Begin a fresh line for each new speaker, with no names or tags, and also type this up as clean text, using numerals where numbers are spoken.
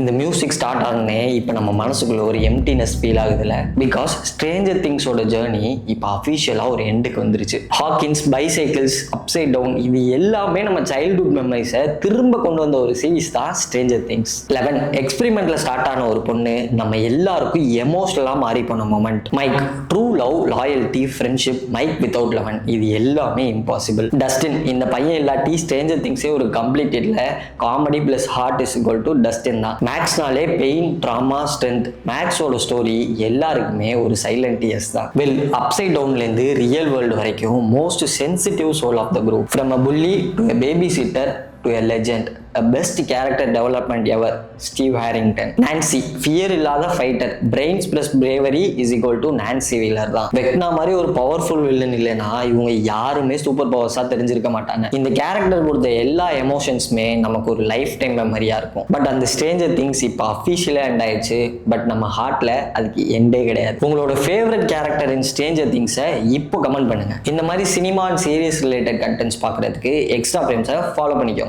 இந்த music start ஆகுனே இப்போ நம்ம மனசுக்குள்ள ஒரு எம்டினஸ் ஃபீல் ஆகுதுல்ல. பிகாஸ் ஸ்ட்ரேஞ்சர் திங்ஸோட ஜேர்னி இப்போ அஃபிஷியலாக ஒரு எண்டுக்கு வந்துருச்சு. ஹாக்கின்ஸ், பைசைக்கிள்ஸ், அப்சைட் டவுன், இது எல்லாமே நம்ம சைல்ட்ஹுட் மெமரிஸை திரும்ப கொண்டு வந்த ஒரு சீரிஸ் தான் ஸ்ட்ரேஞ்சர் திங்ஸ். 11 எக்ஸ்பெரிமெண்ட்ல ஸ்டார்ட் ஆன ஒரு பொண்ணு நம்ம எல்லாருக்கும் எமோஷனலா மாறி போன moment. Mike, true love, loyalty, friendship. Mike without Eleven, இது எல்லாமே இம்பாசிபிள். டஸ்டின், இந்த பையன் இல்லாட்டி ஸ்ட்ரேஞ்சர் திங்ஸே ஒரு கம்ப்ளீட் இல்ல. Comedy plus heart is equal to Dustin தான். மேக்ஸ்னாலே பெயின், ட்ராமா, ஸ்ட்ரென்த். மேக்ஸோட ஸ்டோரி எல்லாருக்குமே ஒரு சைலண்ட் எஸ் தான். வெல், அப்சைட் டவுன்ல இருந்து ரியல் வேர்ல்டு வரைக்கும் most sensitive soul of the group. From a bully to a baby sitter to a legend, a best character development ever, Steve Harrington. Nancy, fear இல்லாத fighter. brains plus bravery is equal to Nancy Wheeler தான். வெக்னா மாதிரி ஒரு powerful villain இல்லைன்னா இவங்க யாருமே super பவர்ஸா தெரிஞ்சிருக்க மாட்டாங்க. இந்த கேரக்டர் கொடுத்த எல்லா எமோஷன்ஸுமே நமக்கு ஒரு லைஃப் டைம் மெமரியா இருக்கும். பட் அந்த ஸ்ட்ரேஞ்சர் திங்ஸ் இப்போ அஃபிஷியலா எண்ட் ஆயிடுச்சு. பட் நம்ம ஹார்ட்ல அதுக்கு எண்டே கிடையாது. உங்களோட ஃபேவரட் கேரக்டர் இன் ஸ்ட்ரேஞ்சர் திங்ஸை இப்போ கமெண்ட் பண்ணுங்க. இந்த மாதிரி cinema and series related contents பார்க்கறதுக்கு எக்ஸ்ட்ரா ஃப்ரேம்ஸை ஃபாலோ பண்ணிக்கோங்க.